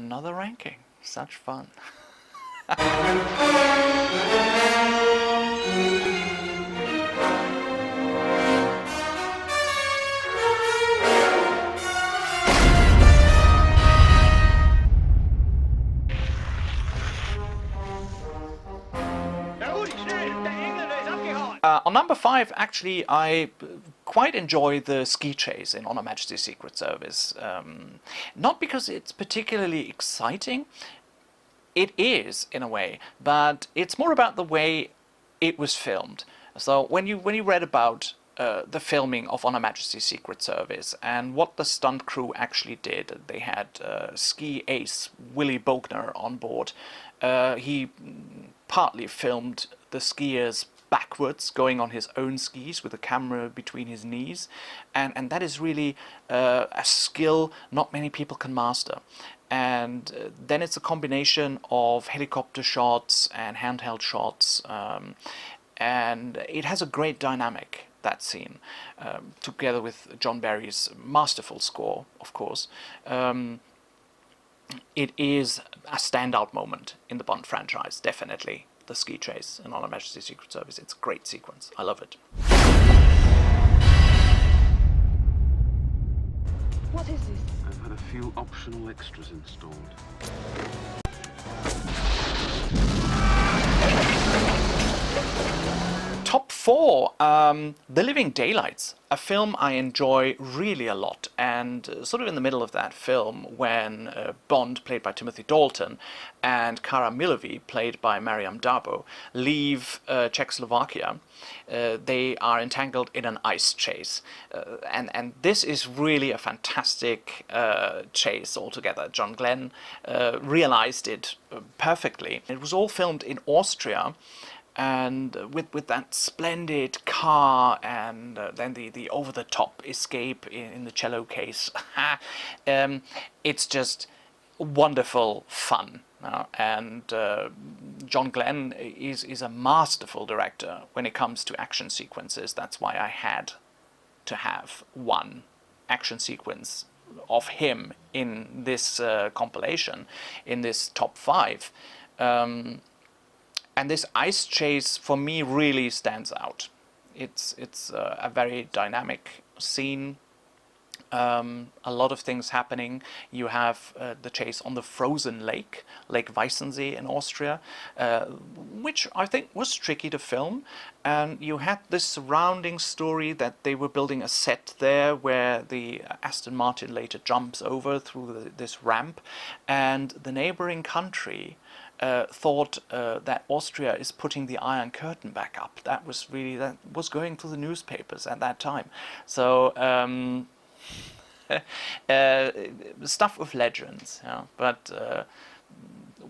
another ranking. Such fun. On number 5, actually, I quite enjoy the ski chase in Honor Majesty's Secret Service. Not because it's particularly exciting. It is, in a way, but it's more about the way it was filmed. So when you read about the filming of Honor Majesty's Secret Service and what the stunt crew actually did, they had ski ace Willy Bogner on board. He partly filmed the skiers backwards, going on his own skis with a camera between his knees, and that is really a skill not many people can master. And then it's a combination of helicopter shots and handheld shots, and it has a great dynamic, that scene, together with John Barry's masterful score, of course. It is a standout moment in the Bond franchise, definitely. The ski chase in Honor Majesty's Secret Service. It's a great sequence. I love it. What is this? I've had a few optional extras installed. Top 4, The Living Daylights, a film I enjoy really a lot, and sort of in the middle of that film when Bond, played by Timothy Dalton, and Cara Milovy, played by Mariam Dabo, leave Czechoslovakia, they are entangled in an ice chase, and this is really a fantastic chase altogether. John Glenn realized it perfectly. It was all filmed in Austria, and with that splendid car, and then the over-the-top escape in the cello case. It's just wonderful fun. And John Glenn is a masterful director when it comes to action sequences. That's why I had to have one action sequence of him in this compilation, in this top 5. And this ice chase, for me, really stands out. It's a very dynamic scene. A lot of things happening. You have the chase on the frozen lake, Lake Weißensee in Austria, which I think was tricky to film. And you had this surrounding story that they were building a set there where the Aston Martin later jumps over through this ramp, and the neighboring country thought that Austria is putting the Iron Curtain back up. That was going through the newspapers at that time. So stuff of legends, yeah. But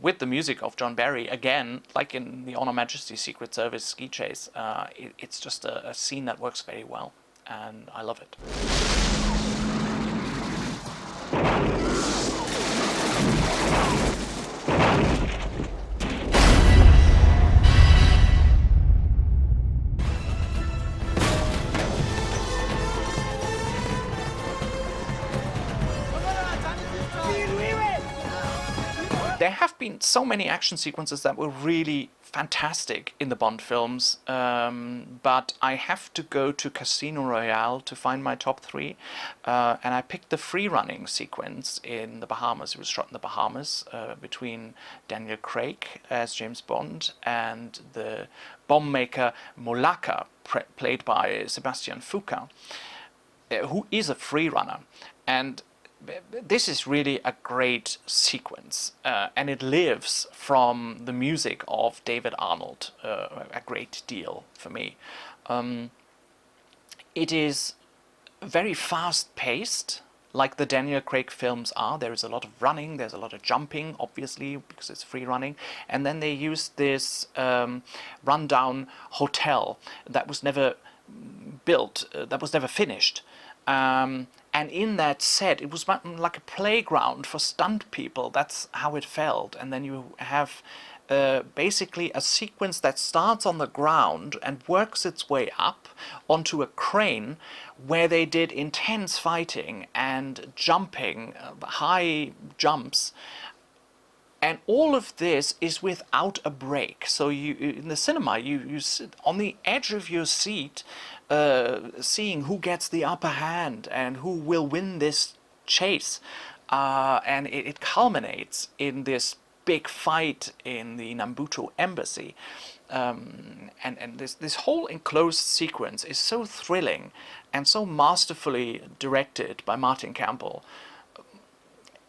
with the music of John Barry, again, like in the Honor Majesty's Secret Service ski chase, it's just a scene that works very well, and I love it. There have been so many action sequences that were really fantastic in the Bond films, but I have to go to Casino Royale to find my top 3, and I picked the freerunning sequence in the Bahamas. It was shot in the Bahamas between Daniel Craig as James Bond and the bomb maker Molaka, played by Sebastian Foucault, who is a freerunner. And this is really a great sequence, and it lives from the music of David Arnold a great deal for me. It is very fast-paced, like the Daniel Craig films are. There is a lot of running, there's a lot of jumping, obviously, because it's free running, and then they use this rundown hotel that was never built, that was never finished. And in that set, it was like a playground for stunt people. That's how it felt. And then you have basically a sequence that starts on the ground and works its way up onto a crane where they did intense fighting and jumping, high jumps. And all of this is without a break. So you, in the cinema, you sit on the edge of your seat, seeing who gets the upper hand and who will win this chase. And it culminates in this big fight in the Nambuto embassy. And this whole enclosed sequence is so thrilling and so masterfully directed by Martin Campbell.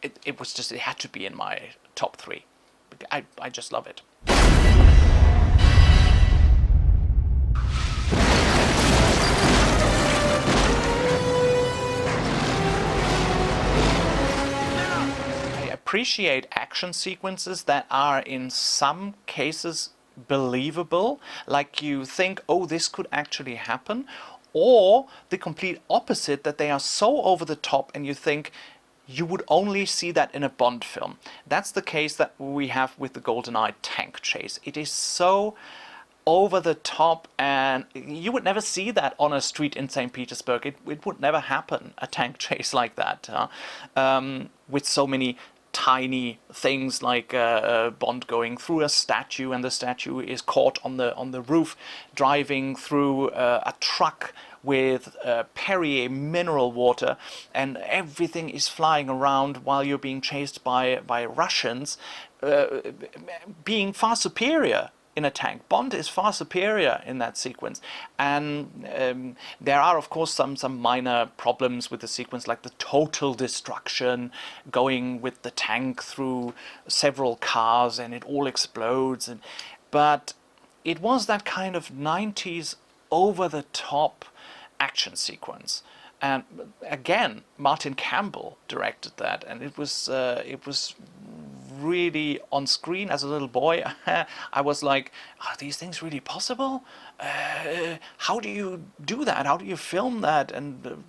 It was just, it had to be in my top 3. I just love it. I appreciate action sequences that are in some cases believable, like you think, oh, this could actually happen, or the complete opposite, that they are so over the top and you think, you would only see that in a Bond film. That's the case that we have with the GoldenEye tank chase. It is so over the top, and you would never see that on a street in St. Petersburg. It would never happen, a tank chase like that, with so many tiny things like Bond going through a statue, and the statue is caught on the roof, driving through a truck with Perrier mineral water, and everything is flying around while you're being chased by Russians, being far superior in a tank. Bond is far superior in that sequence, and there are of course some minor problems with the sequence, like the total destruction, going with the tank through several cars and it all explodes, but it was that kind of 90s over the top action sequence. And again, Martin Campbell directed that, and it was really on screen. As a little boy, I was like, are these things really possible? How do you do that? How do you film that? And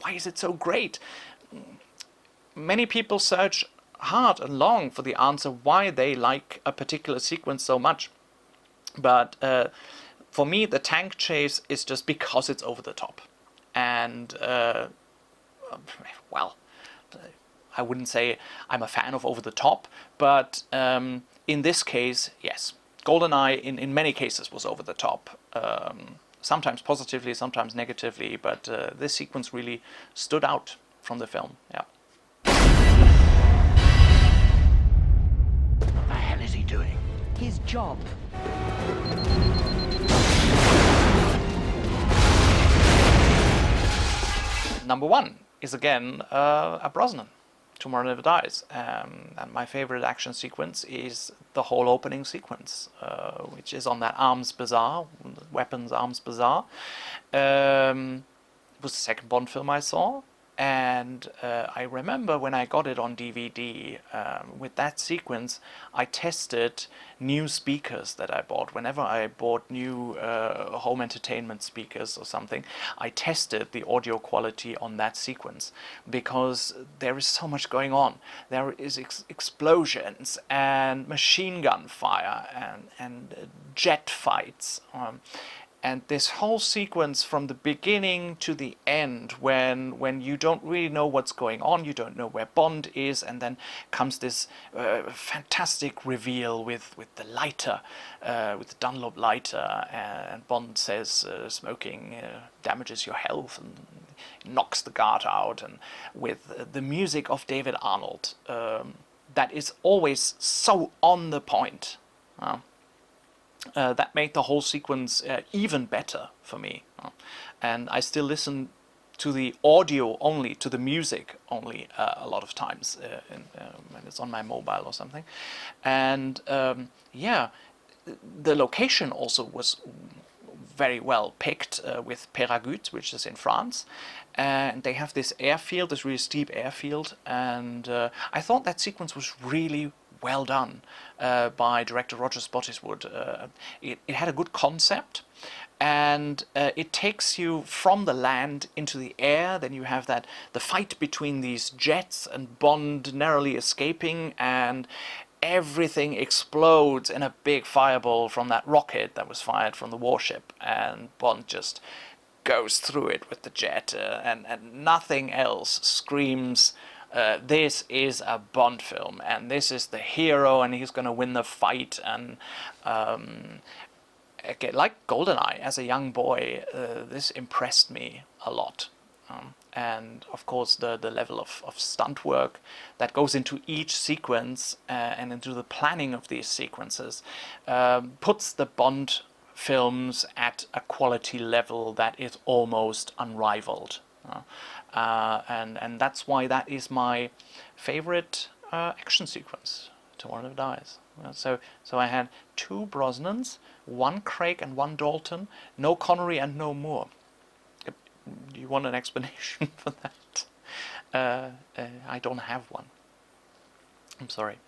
why is it so great? Many people search hard and long for the answer why they like a particular sequence so much, but for me, the tank chase is just because it's over the top. And, well, I wouldn't say I'm a fan of over the top, but in this case, yes. GoldenEye, in many cases, was over the top. Sometimes positively, sometimes negatively, but this sequence really stood out from the film, yeah. What the hell is he doing? His job. Number 1 is again a Brosnan, Tomorrow Never Dies, and my favorite action sequence is the whole opening sequence, which is on that arms bazaar, weapons arms bazaar. It was the second Bond film I saw, and I remember when I got it on DVD, with that sequence, I tested new speakers that I bought. Whenever I bought new home entertainment speakers or something, I tested the audio quality on that sequence, because there is so much going on. There is explosions and machine gun fire and jet fights. And this whole sequence from the beginning to the end, when you don't really know what's going on, you don't know where Bond is, and then comes this fantastic reveal with the lighter, with the Dunlop lighter, and Bond says smoking damages your health and knocks the guard out, and with the music of David Arnold, that is always so on the point. That made the whole sequence even better for me. And I still listen to the audio only, to the music only, a lot of times when it's on my mobile or something. And yeah, the location also was very well picked, with Peyragut, which is in France. And they have this airfield, this really steep airfield. And I thought that sequence was really well done by director Roger Spottiswoode. It had a good concept, and it takes you from the land into the air. Then you have the fight between these jets and Bond narrowly escaping, and everything explodes in a big fireball from that rocket that was fired from the warship, and Bond just goes through it with the jet, and nothing else screams this is a Bond film, and this is the hero, and he's going to win the fight. And again, like GoldenEye, as a young boy, this impressed me a lot. And of course, the level of stunt work that goes into each sequence and into the planning of these sequences puts the Bond films at a quality level that is almost unrivaled. And that's why that is my favorite action sequence, Tomorrow Never Dies. So I had 2 Brosnans, 1 Craig and 1 Dalton, no Connery and no Moore. Do you want an explanation for that? I don't have one. I'm sorry.